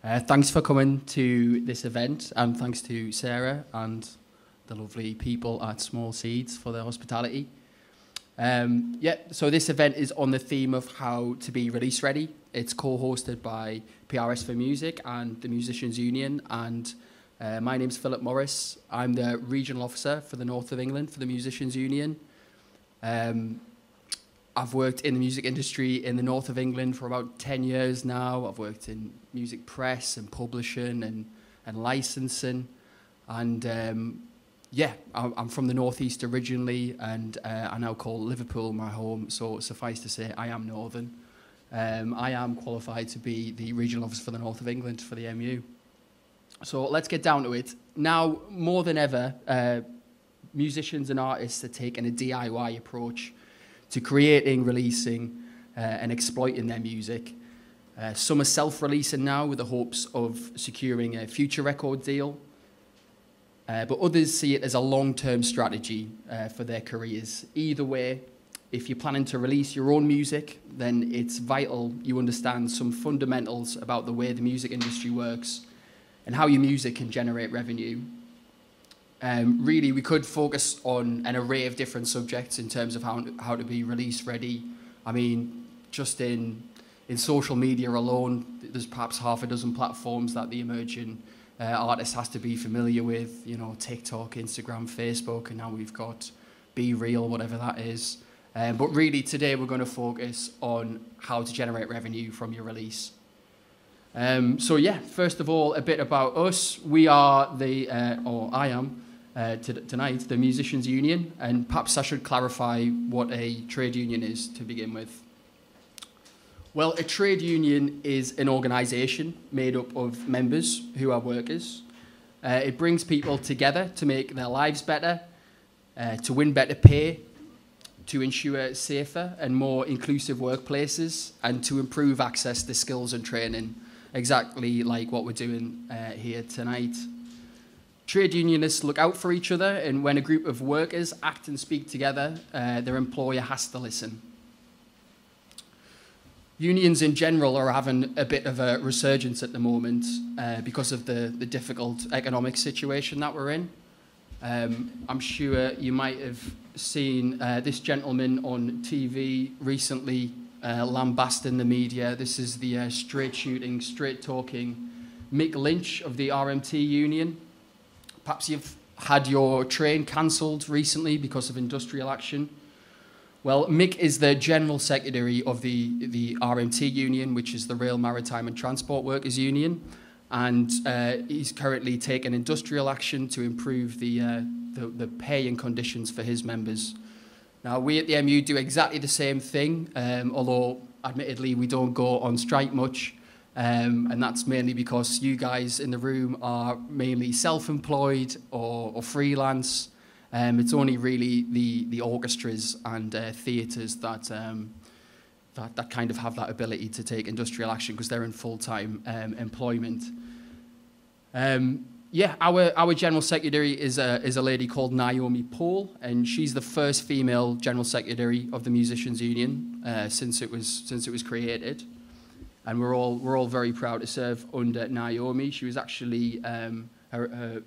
Thanks for coming to this event, and thanks to Sarah and the lovely people at Small Seeds for their hospitality. So this event is on the theme of how to be release ready. It's co-hosted by PRS for Music and the Musicians Union, and my name's Philip Morris. I'm the regional officer for the North of England for the Musicians Union. I've worked in the music industry in the North of England for about 10 years now. I've worked in music press and publishing and licensing. And I'm from the Northeast originally, and I now call Liverpool my home. So suffice to say, I am Northern. I am qualified to be the regional officer for the North of England for the MU. So let's get down to it. Now, more than ever, musicians and artists are taking a DIY approach to creating, releasing, and exploiting their music. Some are self-releasing now with the hopes of securing a future record deal, but others see it as a long-term strategy for their careers. Either way, if you're planning to release your own music, then it's vital you understand some fundamentals about the way the music industry works and how your music can generate revenue. Really, we could focus on an array of different subjects in terms of how to be release ready. I mean, just in social media alone, there's perhaps half a dozen platforms that the emerging artist has to be familiar with. You know, TikTok, Instagram, Facebook, and now we've got Be Real, whatever that is. But really, today we're going to focus on how to generate revenue from your release. First of all, a bit about us. We are I am, tonight, the Musicians Union, and perhaps I should clarify what a trade union is to begin with. Well, a trade union is an organisation made up of members who are workers. It brings people together to make their lives better, to win better pay, to ensure safer and more inclusive workplaces, and to improve access to skills and training, exactly like what we're doing here tonight. Trade unionists look out for each other, and when a group of workers act and speak together, their employer has to listen. Unions in general are having a bit of a resurgence at the moment because of the difficult economic situation that we're in. I'm sure you might have seen this gentleman on TV recently lambasting the media. This is the straight-shooting, straight-talking Mick Lynch of the RMT union. Perhaps you've had your train cancelled recently because of industrial action. Well, Mick is the General Secretary of the RMT union, which is the Rail, Maritime and Transport Workers Union. And he's currently taken industrial action to improve the pay and conditions for his members. Now, we at the MU do exactly the same thing, although admittedly we don't go on strike much. And that's mainly because you guys in the room are mainly self-employed or freelance. It's only really the orchestras and theatres that kind of have that ability to take industrial action because they're in full-time employment. Our General Secretary is a lady called Naomi Paul, and she's the first female General Secretary of the Musicians Union since it was created. And we're all very proud to serve under Naomi. She was actually, her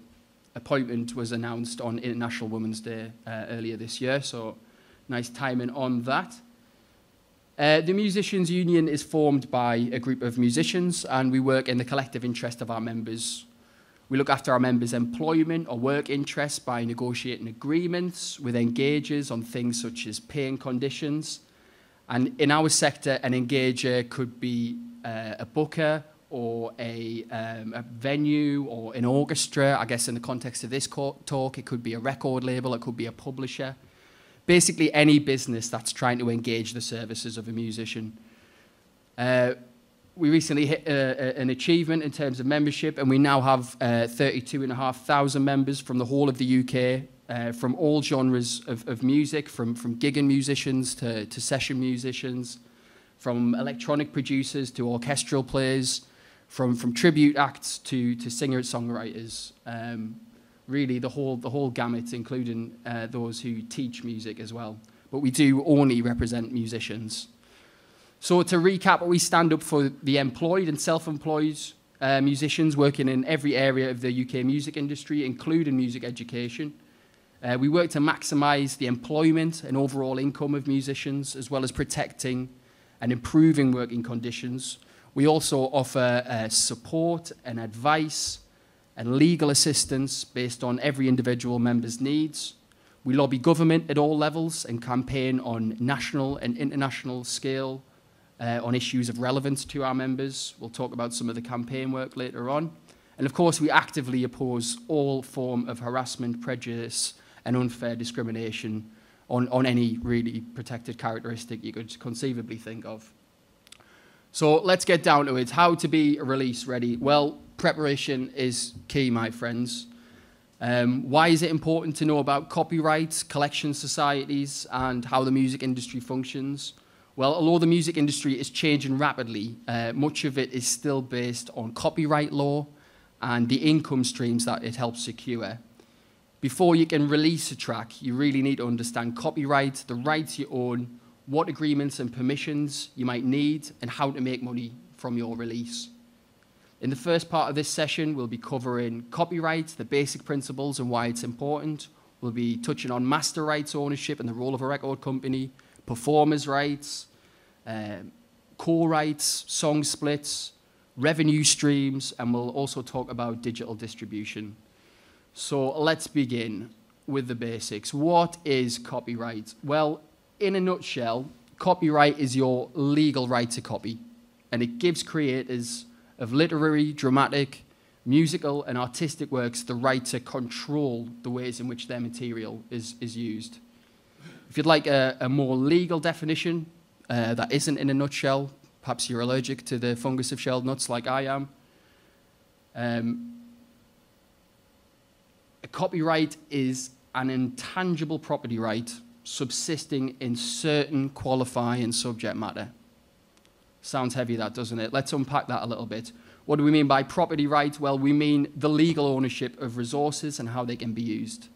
appointment was announced on International Women's Day earlier this year, so nice timing on that. The Musicians Union is formed by a group of musicians, and we work in the collective interest of our members. We look after our members' employment or work interests by negotiating agreements with engagers on things such as pay and conditions. And in our sector, an engager could be a booker or a venue or an orchestra. I guess in the context of this talk, it could be a record label, it could be a publisher. Basically, any business that's trying to engage the services of a musician. We recently hit an achievement in terms of membership, and we now have 32,500 members from the whole of the UK, from all genres of music, from gigging musicians to session musicians, from electronic producers to orchestral players, from tribute acts to singer-songwriters. Really, the whole gamut, including those who teach music as well. But we do only represent musicians. So to recap, we stand up for the employed and self-employed musicians working in every area of the UK music industry, including music education. We work to maximise the employment and overall income of musicians, as well as protecting and improving working conditions. We also offer support and advice and legal assistance based on every individual member's needs. We lobby government at all levels and campaign on national and international scale on issues of relevance to our members. We'll talk about some of the campaign work later on. And of course, we actively oppose all form of harassment, prejudice, and unfair discrimination on any really protected characteristic you could conceivably think of. So let's get down to it. How to be release ready? Well, preparation is key, my friends. Why is it important to know about copyright, collection societies, and how the music industry functions? Well, although the music industry is changing rapidly, much of it is still based on copyright law and the income streams that it helps secure. Before you can release a track, you really need to understand copyright, the rights you own, what agreements and permissions you might need, and how to make money from your release. In the first part of this session, we'll be covering copyright, the basic principles and why it's important. We'll be touching on master rights ownership and the role of a record company, performers' rights, co-rights, song splits, revenue streams, and we'll also talk about digital distribution. So let's begin with the basics. What is copyright? Well, in a nutshell, copyright is your legal right to copy, and it gives creators of literary, dramatic, musical, and artistic works the right to control the ways in which their material is used. If you'd like a more legal definition that isn't in a nutshell, perhaps you're allergic to the fungus of shelled nuts like I am, a copyright is an intangible property right subsisting in certain qualifying subject matter. Sounds heavy, that, doesn't it? Let's unpack that a little bit. What do we mean by property right? Well, we mean the legal ownership of resources and how they can be used.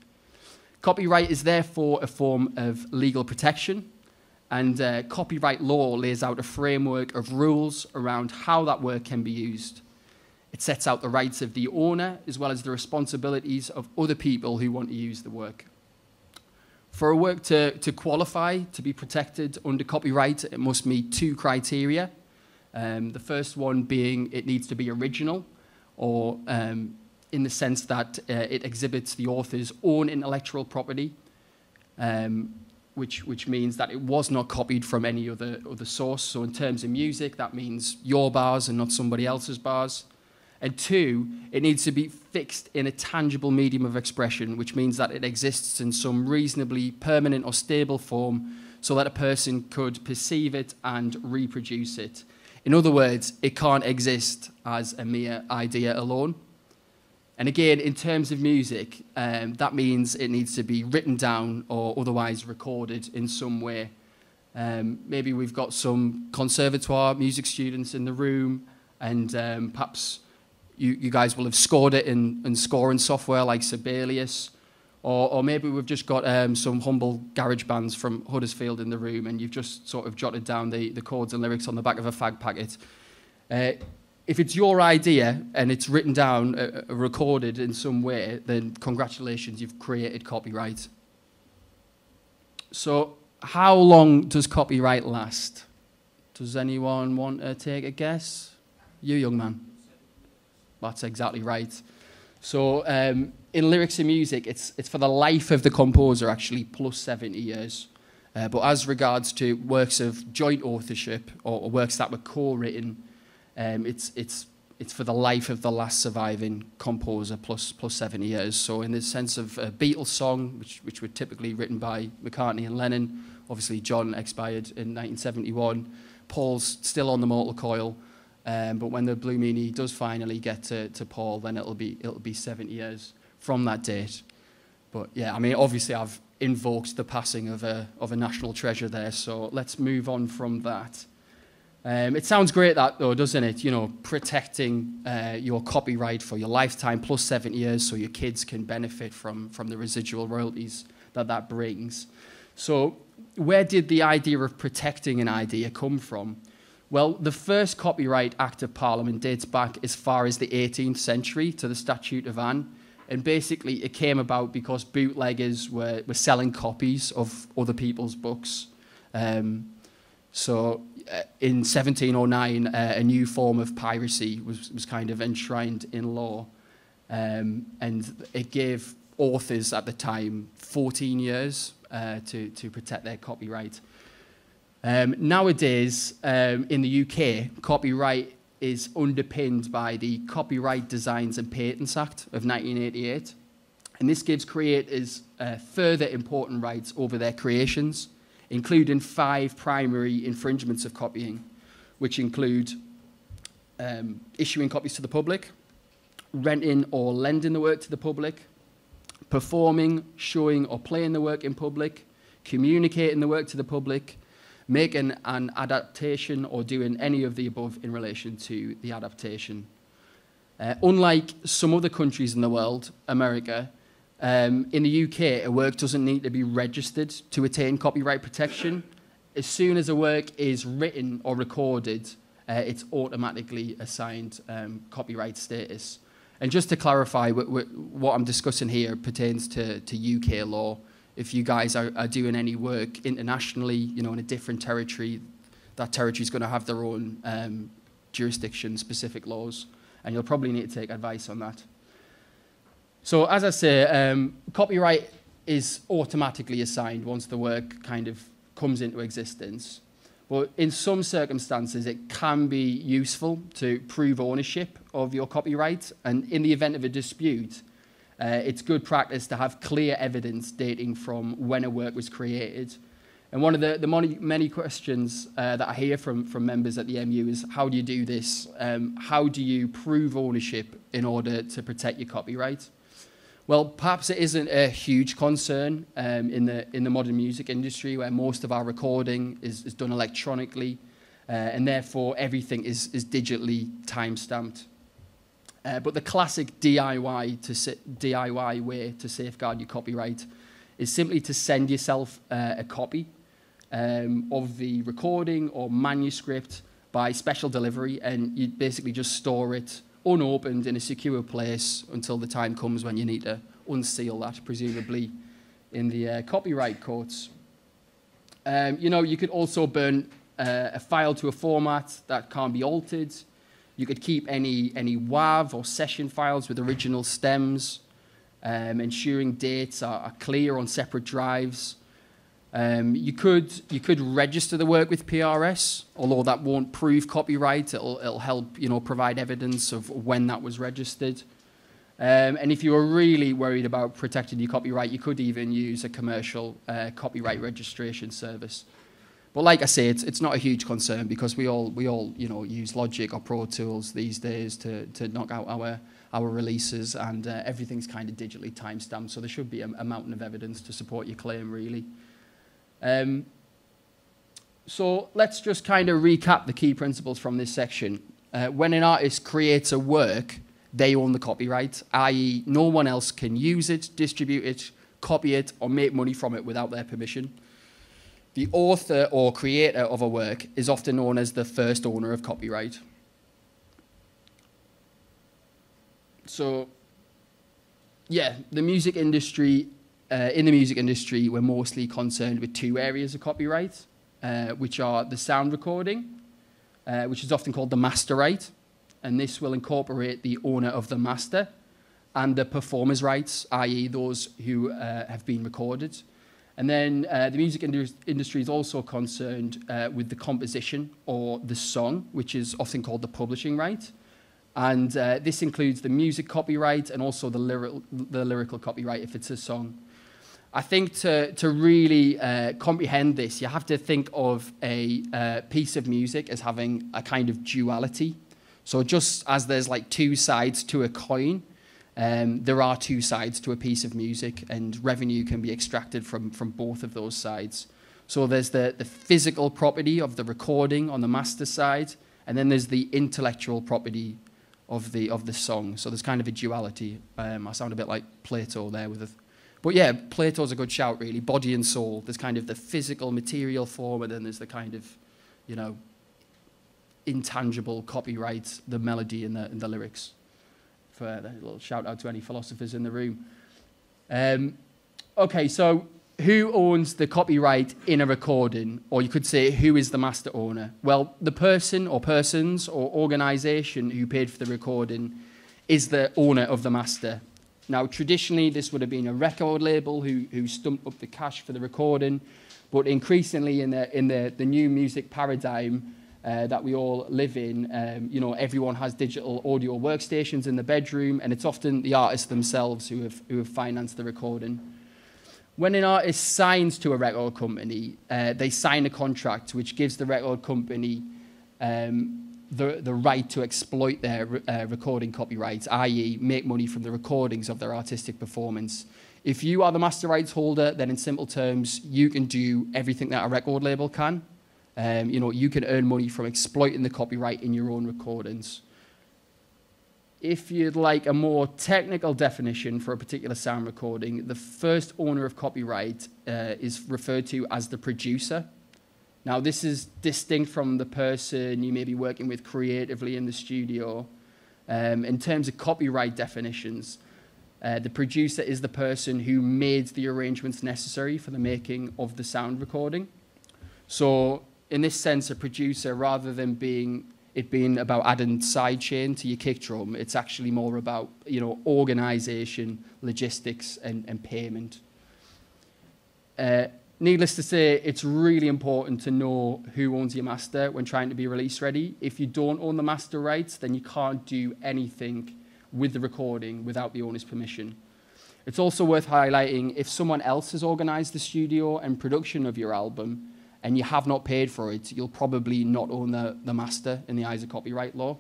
Copyright is therefore a form of legal protection, and copyright law lays out a framework of rules around how that work can be used. It sets out the rights of the owner as well as the responsibilities of other people who want to use the work. For a work to qualify to be protected under copyright, it must meet two criteria. The first one being it needs to be original, or in the sense that it exhibits the author's own intellectual property, which means that it was not copied from any other source. So in terms of music, that means your bars and not somebody else's bars. And two, it needs to be fixed in a tangible medium of expression, which means that it exists in some reasonably permanent or stable form so that a person could perceive it and reproduce it. In other words, it can't exist as a mere idea alone. And again, in terms of music, that means it needs to be written down or otherwise recorded in some way. Maybe we've got some conservatoire music students in the room, and perhaps you guys will have scored it in scoring software like Sibelius, or maybe we've just got some humble garage bands from Huddersfield in the room, and you've just sort of jotted down the chords and lyrics on the back of a fag packet. If it's your idea and it's written down, recorded in some way, then congratulations, you've created copyright. So how long does copyright last? Does anyone want to take a guess? You, young man. That's exactly right. So in lyrics and music, it's for the life of the composer, actually, plus 70 years. But as regards to works of joint authorship or works that were co-written, it's for the life of the last surviving composer, plus 70 years. So in the sense of a Beatles song, which were typically written by McCartney and Lennon, obviously John expired in 1971, Paul's still on the mortal coil. But when the Blue Meanie does finally get to Paul, then it'll be 70 years from that date. But yeah, I mean, obviously I've invoked the passing of a national treasure there, so let's move on from that. It sounds great, that though, doesn't it? You know, protecting your copyright for your lifetime plus 70 years, so your kids can benefit from the residual royalties that brings. So where did the idea of protecting an idea come from? Well, the first Copyright Act of Parliament dates back as far as the 18th century to the Statute of Anne. And basically, it came about because bootleggers were selling copies of other people's books. So in 1709, a new form of piracy was kind of enshrined in law. And it gave authors at the time 14 years to protect their copyright. Nowadays, in the UK, copyright is underpinned by the Copyright Designs and Patents Act of 1988. And this gives creators further important rights over their creations, including 5 primary infringements of copying, which include issuing copies to the public, renting or lending the work to the public, performing, showing or playing the work in public, communicating the work to the public, making an adaptation or doing any of the above in relation to the adaptation. Unlike some other countries in the world, America, in the UK, a work doesn't need to be registered to attain copyright protection. As soon as a work is written or recorded, it's automatically assigned copyright status. And just to clarify, what I'm discussing here pertains to UK law. If you guys are doing any work internationally, you know, in a different territory, that territory is going to have their own jurisdiction-specific laws, and you'll probably need to take advice on that. So, as I say, copyright is automatically assigned once the work kind of comes into existence. But in some circumstances, it can be useful to prove ownership of your copyright, and in the event of a dispute, it's good practice to have clear evidence dating from when a work was created. And one of the many questions that I hear from members at the MU is, how do you do this? How do you prove ownership in order to protect your copyright? Well, perhaps it isn't a huge concern in the modern music industry, where most of our recording is done electronically, and therefore everything is digitally time-stamped. But the classic DIY way to safeguard your copyright is simply to send yourself a copy of the recording or manuscript by special delivery, and you basically just store it unopened in a secure place until the time comes when you need to unseal that, presumably in the copyright courts. You know, you could also burn a file to a format that can't be altered. You could keep any WAV or session files with original stems, ensuring dates are clear on separate drives. You could register the work with PRS, although that won't prove copyright. It'll help, you know, provide evidence of when that was registered. And if you were really worried about protecting your copyright, you could even use a commercial copyright registration service. But like I say, it's not a huge concern, because we all you know, use Logic or Pro Tools these days to knock out our releases, and everything's kind of digitally time-stamped, so there should be a mountain of evidence to support your claim, really. So let's just kind of recap the key principles from this section. When an artist creates a work, they own the copyright, i.e. no one else can use it, distribute it, copy it, or make money from it without their permission. The author or creator of a work is often known as the first owner of copyright. So, yeah, the music industry, in the music industry, we're mostly concerned with 2 areas of copyright, which are the sound recording, which is often called the master right, and this will incorporate the owner of the master, and the performer's rights, i.e. those who have been recorded. And then the music industry is also concerned with the composition or the song, which is often called the publishing right. And this includes the music copyright and also the lyrical copyright if it's a song. I think to really comprehend this, you have to think of a piece of music as having a kind of duality. So just as there's like 2 sides to a coin, there are 2 sides to a piece of music, and revenue can be extracted from both of those sides. So there's the physical property of the recording on the master side, and then there's the intellectual property of the song. So there's kind of a duality. I sound a bit like Plato there but yeah, Plato's a good shout, really. Body and soul. There's kind of the physical material form, and then there's the kind of, you know, intangible copyright, the melody and the lyrics. For a little shout out to any philosophers in the room. Okay, so who owns the copyright in a recording? Or you could say, who is the master owner? Well, the person or persons or organisation who paid for the recording is the owner of the master. Now, traditionally, this would have been a record label who stumped up the cash for the recording, but increasingly in the new music paradigm that we all live in, you know, everyone has digital audio workstations in the bedroom, and it's often the artists themselves who have financed the recording. When an artist signs to a record company, they sign a contract which gives the record company the right to exploit their recording copyrights, i.e. make money from the recordings of their artistic performance. If you are the master rights holder, then in simple terms, you can do everything that a record label can. You know, you can earn money from exploiting the copyright in your own recordings. If you'd like a more technical definition for a particular sound recording, the first owner of copyright is referred to as the producer. Now, this is distinct from the person you may be working with creatively in the studio. In terms of copyright definitions, the producer is the person who made the arrangements necessary for the making of the sound recording. So, in this sense, a producer, rather than being about adding sidechain to your kick drum, it's actually more about, you know, organisation, logistics, and payment. Needless to say, it's really important to know who owns your master when trying to be release ready. If you don't own the master rights, then you can't do anything with the recording without the owner's permission. It's also worth highlighting, if someone else has organised the studio and production of your album and you have not paid for it, you'll probably not own the master in the eyes of copyright law.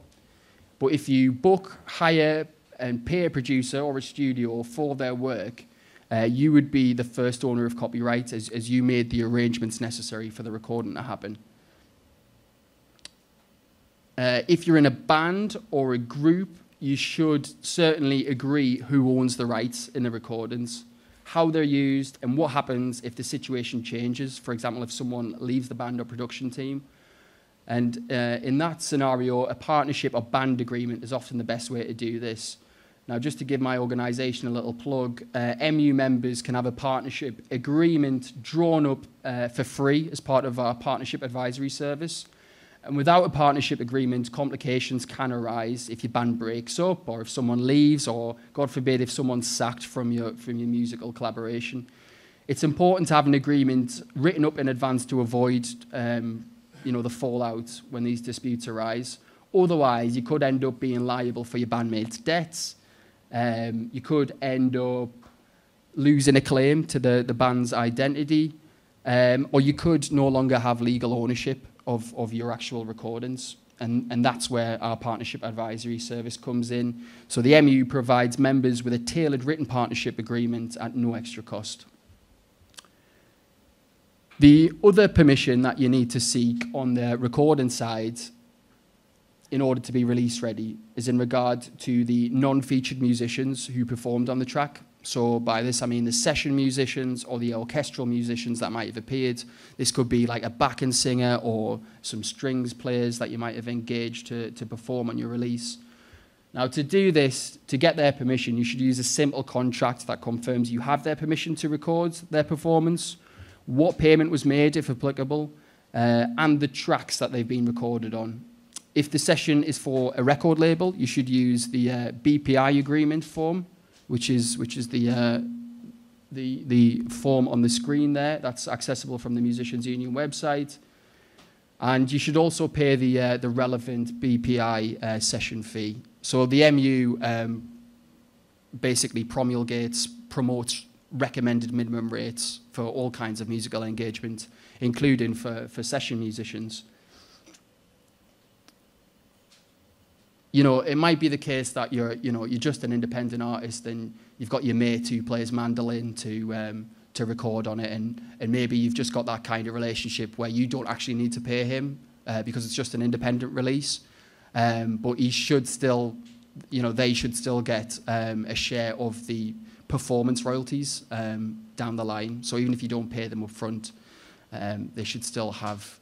But if you book, hire and pay a producer or a studio for their work, you would be the first owner of copyright as you made the arrangements necessary for the recording to happen. If you're in a band or a group, you should certainly agree who owns the rights in the recordings, how they're used, and what happens if the situation changes. For example, if someone leaves the band or production team. And in that scenario, a partnership or band agreement is often the best way to do this. Now, just to give my organisation a little plug, MU members can have a partnership agreement drawn up for free as part of our partnership advisory service. And without a partnership agreement, complications can arise if your band breaks up, or if someone leaves, or, God forbid, if someone's sacked from your musical collaboration. It's important to have an agreement written up in advance to avoid you know, the fallout when these disputes arise. Otherwise, you could end up being liable for your bandmates' debts. You could end up losing a claim to the band's identity, or you could no longer have legal ownership of your actual recordings. And that's where our partnership advisory service comes in. So the MU provides members with a tailored written partnership agreement at no extra cost. The other permission that you need to seek on the recording side in order to be release ready is in regard to the non-featured musicians who performed on the track. So by this, I mean the session musicians or the orchestral musicians that might have appeared. This could be like a backing singer or some strings players that you might have engaged to perform on your release. Now, to do this, to get their permission, you should use a simple contract that confirms you have their permission to record their performance, what payment was made, if applicable, and the tracks that they've been recorded on. If the session is for a record label, you should use the BPI agreement form, which is the form on the screen there. That's accessible from the Musicians Union website. And you should also pay the relevant BPI session fee. So the MU basically promotes recommended minimum rates for all kinds of musical engagement, including for session musicians. You know, it might be the case that you're just an independent artist and you've got your mate who plays mandolin to record on it, and maybe you've just got that kind of relationship where you don't actually need to pay him because it's just an independent release. But he should still, they should still get a share of the performance royalties down the line. So even if you don't pay them up front, they should still have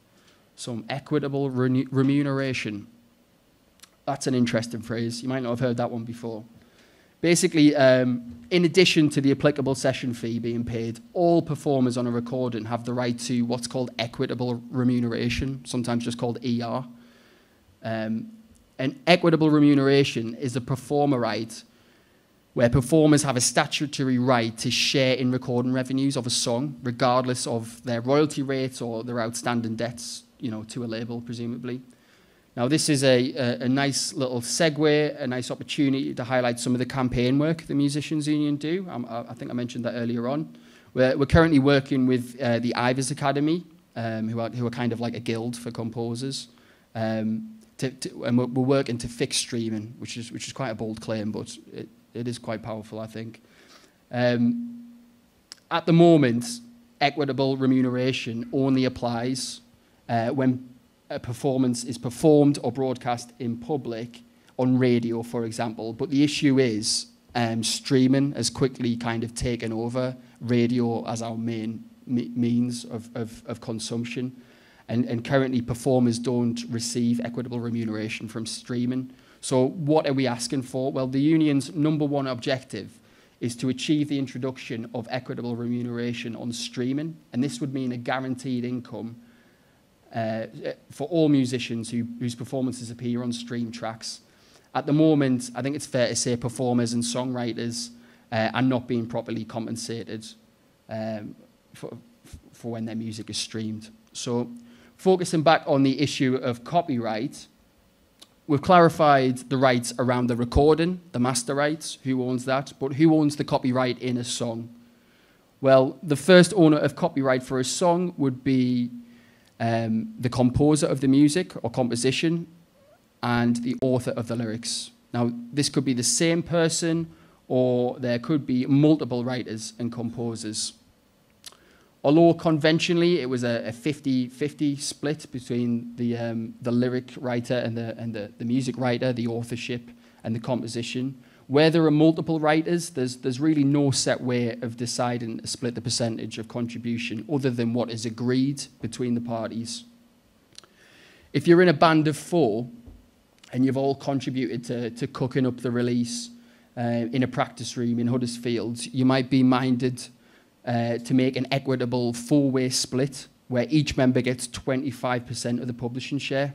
some equitable remuneration. That's an interesting phrase. You might not have heard that one before. Basically, in addition to the applicable session fee being paid, all performers on a recording have the right to what's called equitable remuneration, sometimes just called ER. And equitable remuneration is a performer right where performers have a statutory right to share in recording revenues of a song, regardless of their royalty rates or their outstanding debts, you know, to a label, presumably. Now, this is a nice little segue, a nice opportunity to highlight some of the campaign work the Musicians Union do. I think I mentioned that earlier on. We're currently working with the Ivers Academy, who are kind of like a guild for composers. And we're working to fix streaming, which is quite a bold claim, but it is quite powerful, I think. At the moment, equitable remuneration only applies when a performance is performed or broadcast in public on radio, for example. But the issue is streaming has quickly kind of taken over radio as our main means of consumption. And currently performers don't receive equitable remuneration from streaming. So what are we asking for? Well, the union's #1 objective is to achieve the introduction of equitable remuneration on streaming. And this would mean a guaranteed income for all musicians whose performances appear on stream tracks. At the moment, I think it's fair to say performers and songwriters are not being properly compensated for when their music is streamed. So focusing back on the issue of copyright, we've clarified the rights around the recording, the master rights, who owns that, but who owns the copyright in a song? Well, the first owner of copyright for a song would be the composer of the music or composition and the author of the lyrics. Now, this could be the same person, or there could be multiple writers and composers. Although conventionally it was a 50-50 split between the lyric writer and the music writer, the authorship and the composition. Where there are multiple writers, there's really no set way of deciding to split the percentage of contribution other than what is agreed between the parties. If you're in a band of 4 and you've all contributed to cooking up the release in a practice room in Huddersfield, you might be minded to make an equitable 4-way split where each member gets 25% of the publishing share.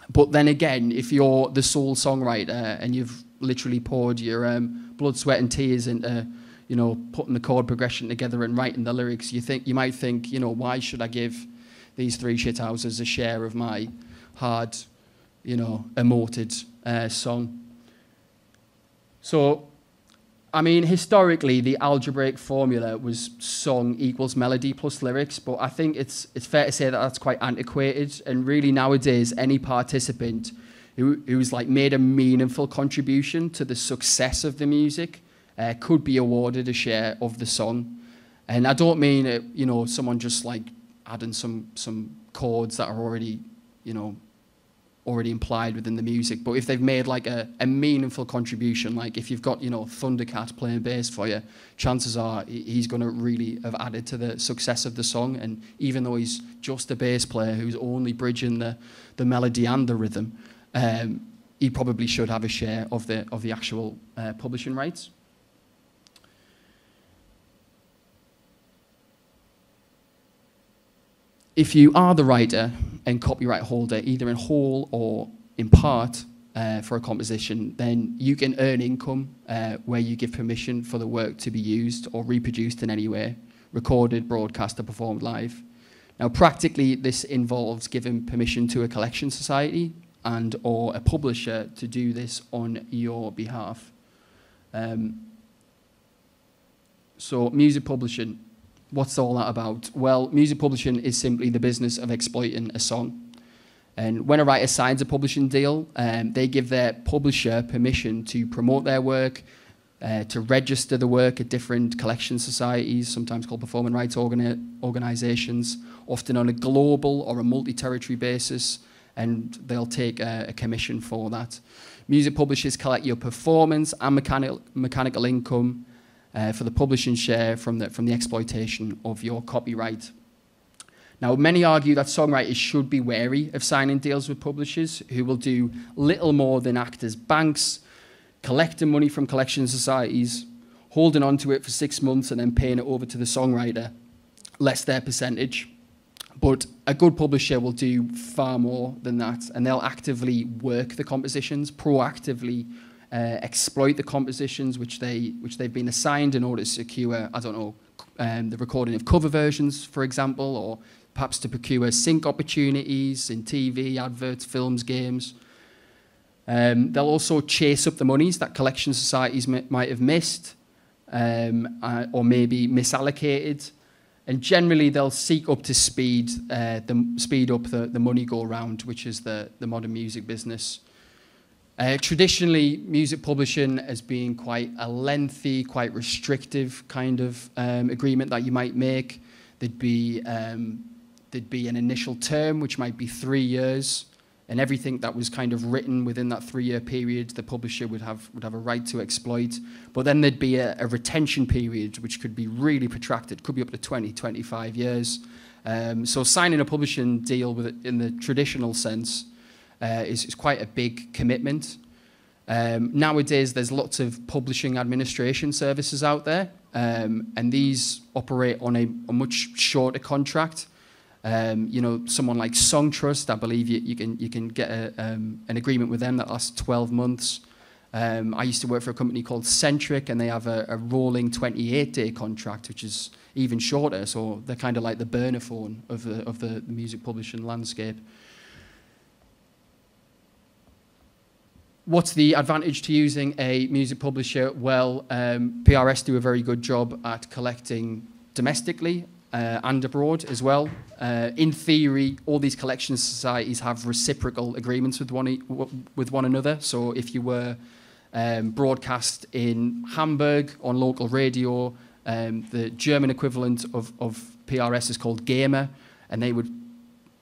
But then again, if you're the sole songwriter and you've literally poured your blood, sweat and tears into, you know, putting the chord progression together and writing the lyrics, you might think, you know, why should I give these 3 shithouses a share of my hard, you know, emoted song? So, I mean, historically, the algebraic formula was song equals melody plus lyrics, but I think it's fair to say that that's quite antiquated. And really nowadays, any participant who's like made a meaningful contribution to the success of the music could be awarded a share of the song. And I don't mean, you know, someone just like adding some chords that are already, you know, already implied within the music, but if they've made like a meaningful contribution, like if you've got, you know, Thundercat playing bass for you, chances are he's going to really have added to the success of the song. And even though he's just a bass player who's only bridging the melody and the rhythm, he probably should have a share of the actual publishing rights. If you are the writer and copyright holder, either in whole or in part for a composition, then you can earn income where you give permission for the work to be used or reproduced in any way, recorded, broadcast, or performed live. Now, practically, this involves giving permission to a collection society and or a publisher to do this on your behalf. So, music publishing. What's all that about? Well, music publishing is simply the business of exploiting a song. And when a writer signs a publishing deal, they give their publisher permission to promote their work, to register the work at different collection societies, sometimes called performing rights organizations, often on a global or a multi-territory basis, and they'll take a commission for that. Music publishers collect your performance and mechanical income for the publishing share from the exploitation of your copyright. Now, many argue that songwriters should be wary of signing deals with publishers who will do little more than act as banks, collecting money from collection societies, holding on to it for 6 months and then paying it over to the songwriter, less their percentage. But a good publisher will do far more than that, and they'll actively work the compositions, proactively exploit the compositions which they've been assigned in order to secure, I don't know, the recording of cover versions, for example, or perhaps to procure sync opportunities in TV, adverts, films, games. They'll also chase up the monies that collection societies might have missed or maybe misallocated. And generally, they'll seek up to speed up the money go round, which is the modern music business. Traditionally, music publishing has been quite a lengthy, quite restrictive kind of agreement that you might make. There'd be an initial term, which might be 3 years, and everything that was kind of written within that 3-year period, the publisher would have a right to exploit. But then there'd be a retention period, which could be really protracted, could be up to 20, 25 years. So signing a publishing deal in the traditional sense is quite a big commitment. Nowadays, there's lots of publishing administration services out there, and these operate on a much shorter contract. You know, someone like Songtrust, I believe you can get an agreement with them that lasts 12 months. I used to work for a company called Centric, and they have a rolling 28-day contract, which is even shorter. So they're kind of like the burner phone of the music publishing landscape. What's the advantage to using a music publisher? Well, PRS do a very good job at collecting domestically and abroad as well. In theory, all these collection societies have reciprocal agreements with one another. So if you were broadcast in Hamburg on local radio, the German equivalent of PRS is called Gamer, and they would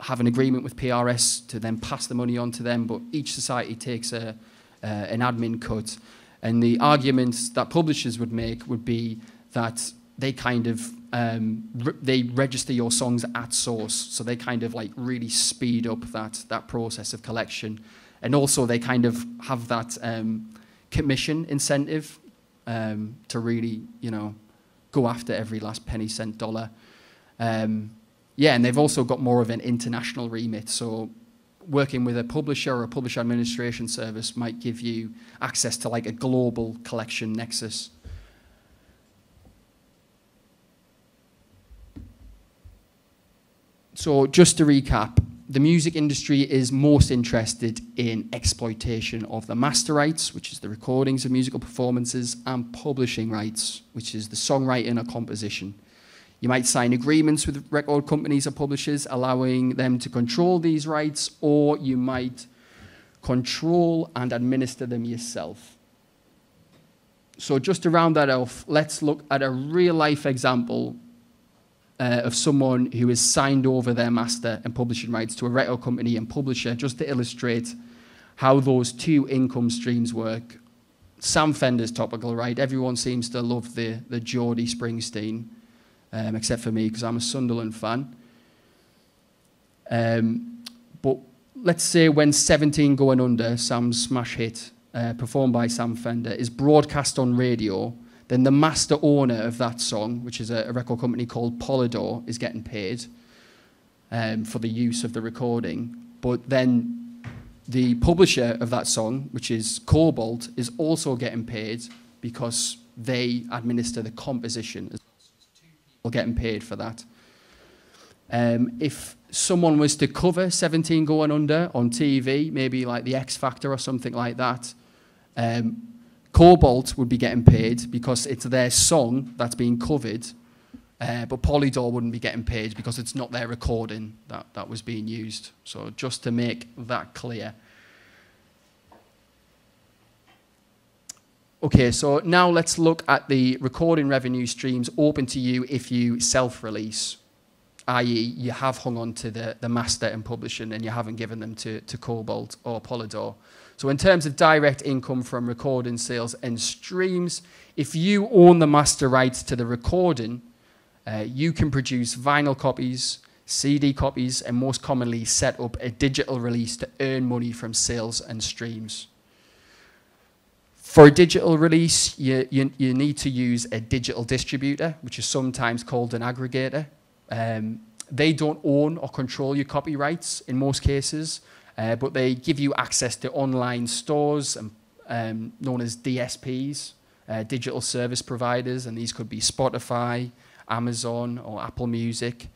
have an agreement with PRS to then pass the money on to them, but each society takes an admin cut. And the arguments that publishers would make would be that they kind of they register your songs at source, so they kind of like really speed up that process of collection, and also they kind of have that commission incentive to really, you know, go after every last penny, cent, dollar. Yeah, and they've also got more of an international remit, so working with a publisher or a publisher administration service might give you access to like a global collection nexus. So just to recap, the music industry is most interested in exploitation of the master rights, which is the recordings of musical performances, and publishing rights, which is the songwriting or composition. You might sign agreements with record companies or publishers, allowing them to control these rights, or you might control and administer them yourself. So just to round that off, let's look at a real-life example of someone who has signed over their master and publishing rights to a record company and publisher, just to illustrate how those two income streams work. Sam Fender's topical, right? Everyone seems to love the Geordie Springsteen, except for me, because I'm a Sunderland fan. But let's say when 17 Going Under, Sam's smash hit, performed by Sam Fender, is broadcast on radio, then the master owner of that song, which is a record company called Polydor, is getting paid for the use of the recording. But then the publisher of that song, which is Cobalt, is also getting paid because they administer the composition. Or getting paid for that. If someone was to cover 17 Going Under on TV, maybe like the X Factor or something like that, Cobalt would be getting paid because it's their song that's being covered, but Polydor wouldn't be getting paid because it's not their recording that was being used. So just to make that clear. Okay, so now let's look at the recording revenue streams open to you if you self-release, i.e. you have hung on to the master and publishing and you haven't given them to Cobalt or Polydor. So in terms of direct income from recording sales and streams, if you own the master rights to the recording, you can produce vinyl copies, CD copies, and most commonly set up a digital release to earn money from sales and streams. For a digital release, you need to use a digital distributor, which is sometimes called an aggregator. They don't own or control your copyrights in most cases, but they give you access to online stores known as DSPs, digital service providers, and these could be Spotify, Amazon, or Apple Music.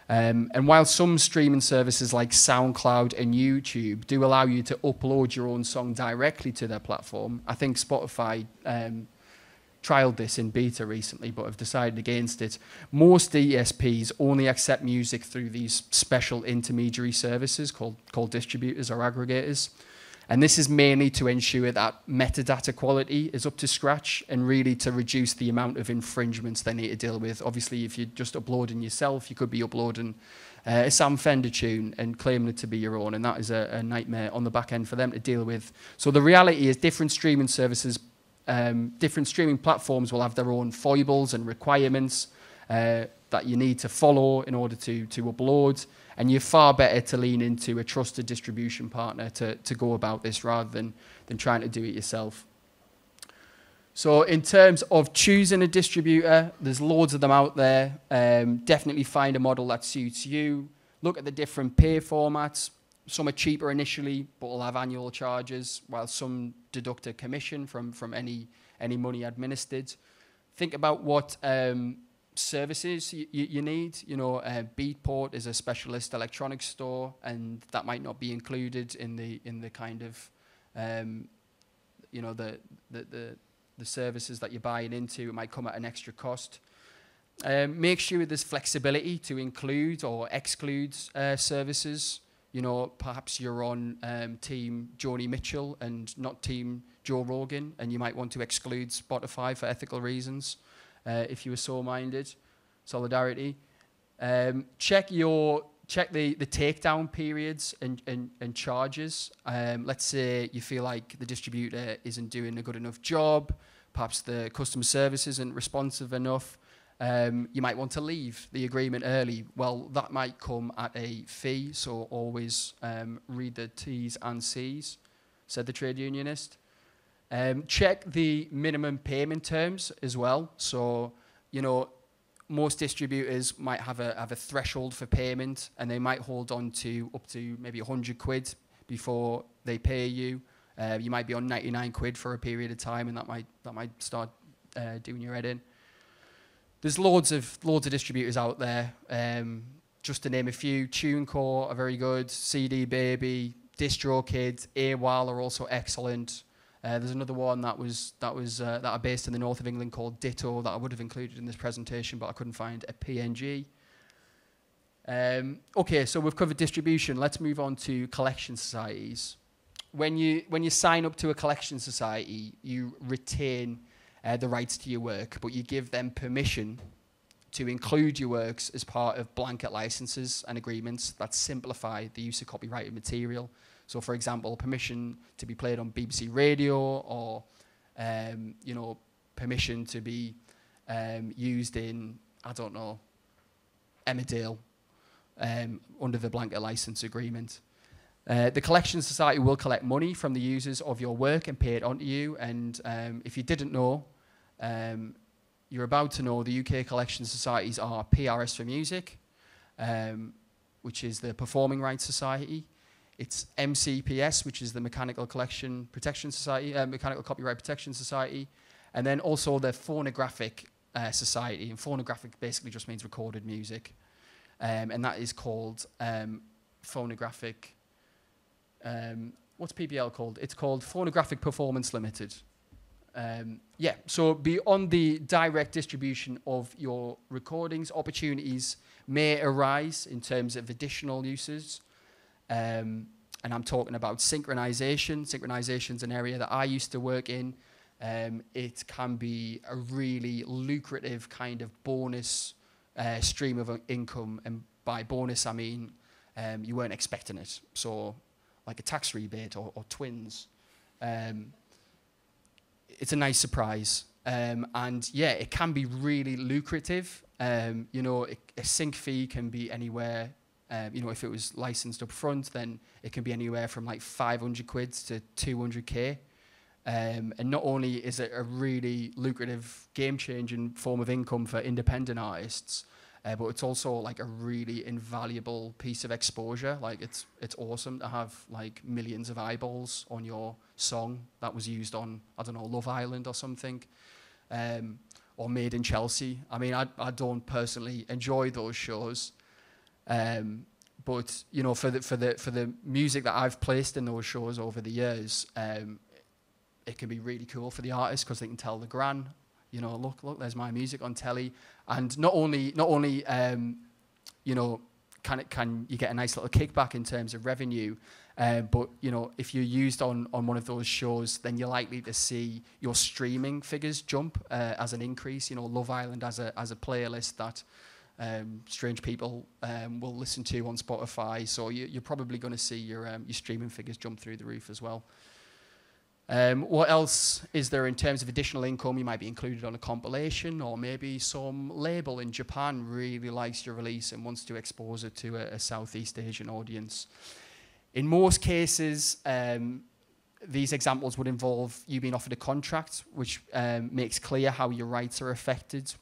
And while some streaming services like SoundCloud and YouTube do allow you to upload your own song directly to their platform, I think Spotify trialed this in beta recently, but have decided against it. Most DSPs only accept music through these special intermediary services called distributors or aggregators. And this is mainly to ensure that metadata quality is up to scratch and really to reduce the amount of infringements they need to deal with. Obviously, if you're just uploading yourself, you could be uploading a Sam Fender tune and claiming it to be your own, and that is a nightmare on the back end for them to deal with. So the reality is different streaming services, different streaming platforms will have their own foibles and requirements that you need to follow in order to upload. And you're far better to lean into a trusted distribution partner to go about this rather than trying to do it yourself. So in terms of choosing a distributor, there's loads of them out there. Definitely find a model that suits you. Look at the different pay formats. Some are cheaper initially, but will have annual charges, while some deduct a commission from any money administered. Think about what services you need. You know, Beatport is a specialist electronics store, and that might not be included in the kind of you know, the services that you're buying into. It might come at an extra cost. Make sure there's flexibility to include or exclude services. You know, perhaps you're on team Joni Mitchell and not team Joe Rogan, and you might want to exclude Spotify for ethical reasons. If you were so minded, solidarity. Check the takedown periods and charges. Let's say you feel like the distributor isn't doing a good enough job, perhaps the customer service isn't responsive enough. You might want to leave the agreement early. Well, that might come at a fee, so always read the T's and C's, said the trade unionist. Check the minimum payment terms as well. So, you know, most distributors might have a threshold for payment, and they might hold on to up to maybe 100 quid before they pay you. You might be on 99 quid for a period of time, and that might start doing your head in. There's loads of distributors out there. Just to name a few, TuneCore are very good. CD Baby, DistroKid, AWAL are also excellent. There's another one that are based in the north of England called Ditto that I would have included in this presentation, but I couldn't find a PNG. Okay, so we've covered distribution. Let's move on to collection societies. When you sign up to a collection society, you retain the rights to your work, but you give them permission to include your works as part of blanket licenses and agreements that simplify the use of copyrighted material. So, for example, permission to be played on BBC Radio, or you know, permission to be used in, I don't know, Emmerdale under the blanket license agreement. The collection society will collect money from the users of your work and pay it onto you. And if you didn't know, you're about to know the UK collection societies are PRS for Music, which is the Performing Rights Society. It's MCPS, which is the Mechanical Collection Protection Society, Mechanical Copyright Protection Society, and then also the Phonographic Society. And phonographic basically just means recorded music, and that is called Phonographic. What's PPL called? It's called Phonographic Performance Limited. Yeah, so beyond the direct distribution of your recordings, opportunities may arise in terms of additional uses. And I'm talking about synchronization. Synchronization's an area that I used to work in. It can be a really lucrative kind of bonus stream of income. And by bonus, I mean you weren't expecting it. So like a tax rebate or twins. It's a nice surprise. And yeah, it can be really lucrative. You know, a sync fee can be anywhere. You know, if it was licensed up front, then it can be anywhere from like 500 quid to 200k. And not only is it a really lucrative, game-changing form of income for independent artists, but it's also like a really invaluable piece of exposure. Like it's awesome to have like millions of eyeballs on your song that was used on, I don't know, Love Island or something, or Made in Chelsea. I mean, I don't personally enjoy those shows, but you know, for the music that I've placed in those shows over the years, it can be really cool for the artist because they can tell the gran, you know, look, there's my music on telly. And not only, you know, can you get a nice little kickback in terms of revenue, but you know, if you're used on one of those shows, then you're likely to see your streaming figures jump as an increase. You know, Love Island as a playlist that strange people will listen to on Spotify, so you're probably going to see your streaming figures jump through the roof as well. What else is there in terms of additional income? You might be included on a compilation, or maybe some label in Japan really likes your release and wants to expose it to a Southeast Asian audience. In most cases, these examples would involve you being offered a contract, which makes clear how your rights are affected,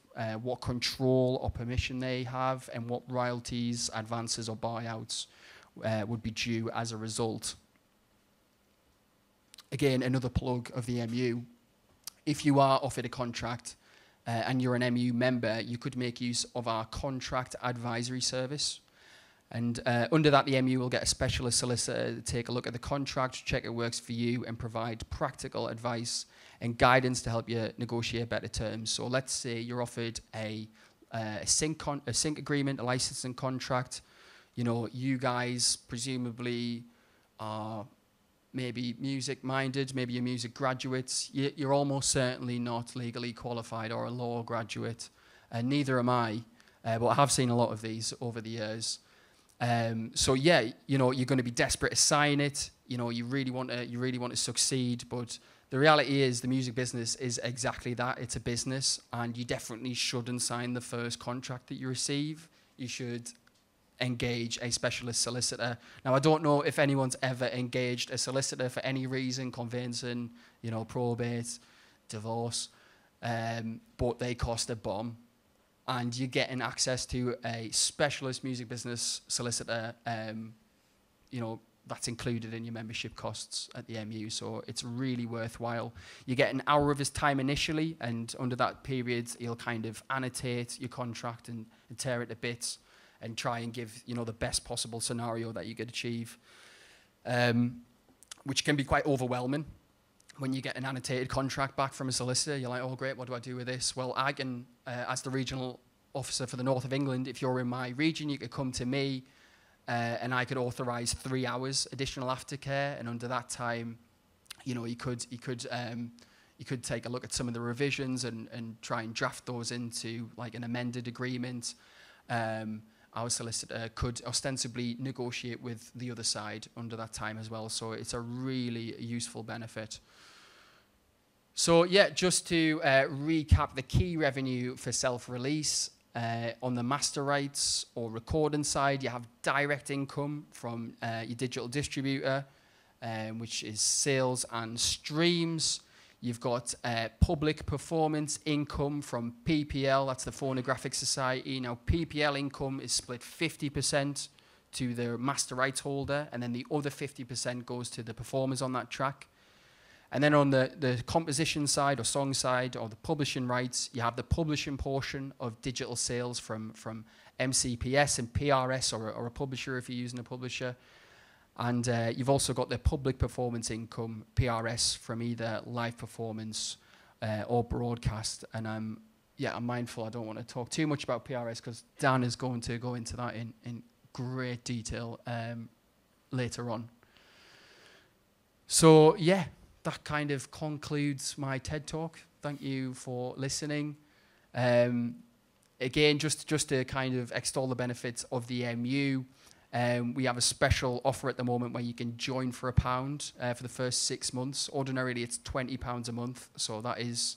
what control or permission they have, and what royalties, advances, or buyouts would be due as a result. Again, another plug of the MU. If you are offered a contract and you're an MU member, you could make use of our contract advisory service. And under that, the MU will get a specialist solicitor to take a look at the contract, check it works for you, and provide practical advice and guidance to help you negotiate better terms. So let's say you're offered a sync agreement, a licensing contract. You know, you guys presumably are maybe music-minded, maybe you're music graduates. You're almost certainly not legally qualified or a law graduate, and neither am I, but I have seen a lot of these over the years. So yeah, you know, you're going to be desperate to sign it. You know, you really want to succeed, but the reality is the music business is exactly that. It's a business, and you definitely shouldn't sign the first contract that you receive. You should engage a specialist solicitor. Now, I don't know if anyone's ever engaged a solicitor for any reason, conveyancing, you know, probate, divorce, but they cost a bomb. And you're getting access to a specialist music business solicitor, you know, that's included in your membership costs at the MU, so it's really worthwhile. You get an hour of his time initially, and under that period, he'll kind of annotate your contract and tear it to bits, and try and give, you know, the best possible scenario that you could achieve, which can be quite overwhelming. When you get an annotated contract back from a solicitor, you're like, oh great, what do I do with this? Well, I can, as the regional officer for the North of England, if you're in my region, you could come to me and I could authorise 3 hours additional aftercare, and under that time, you know, you could take a look at some of the revisions and try and draft those into like an amended agreement. Our solicitor could ostensibly negotiate with the other side under that time as well. So it's a really useful benefit. So yeah, just to recap the key revenue for self-release, on the master rights or recording side, you have direct income from your digital distributor, which is sales and streams. You've got public performance income from PPL, that's the Phonographic Society. Now, PPL income is split 50% to the master rights holder, and then the other 50% goes to the performers on that track. And then on the composition side or song side or the publishing rights, you have the publishing portion of digital sales from MCPS and PRS or a publisher if you're using a publisher. And you've also got the public performance income, PRS, from either live performance or broadcast. And I'm mindful I don't want to talk too much about PRS because Dan is going to go into that in great detail later on. So yeah, that kind of concludes my TED Talk. Thank you for listening. Again, just to kind of extol the benefits of the MU, we have a special offer at the moment where you can join for £1 for the first 6 months. Ordinarily, it's £20 a month, so that is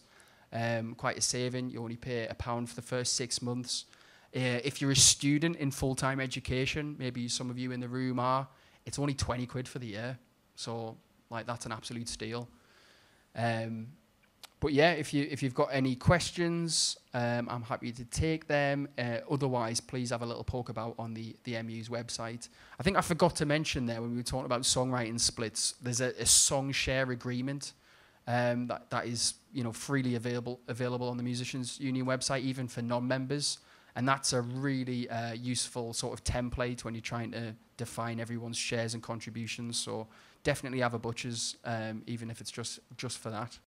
quite a saving. You only pay £1 for the first 6 months. If you're a student in full-time education, maybe some of you in the room are, it's only 20 quid for the year. So like that's an absolute steal. But yeah, if you've got any questions, I'm happy to take them. Otherwise, please have a little poke about on the MU's website. I think I forgot to mention there when we were talking about songwriting splits, there's a song share agreement that is freely available on the Musicians Union website, even for non-members. And that's a really useful sort of template when you're trying to define everyone's shares and contributions. So definitely have a butcher's, even if it's just for that.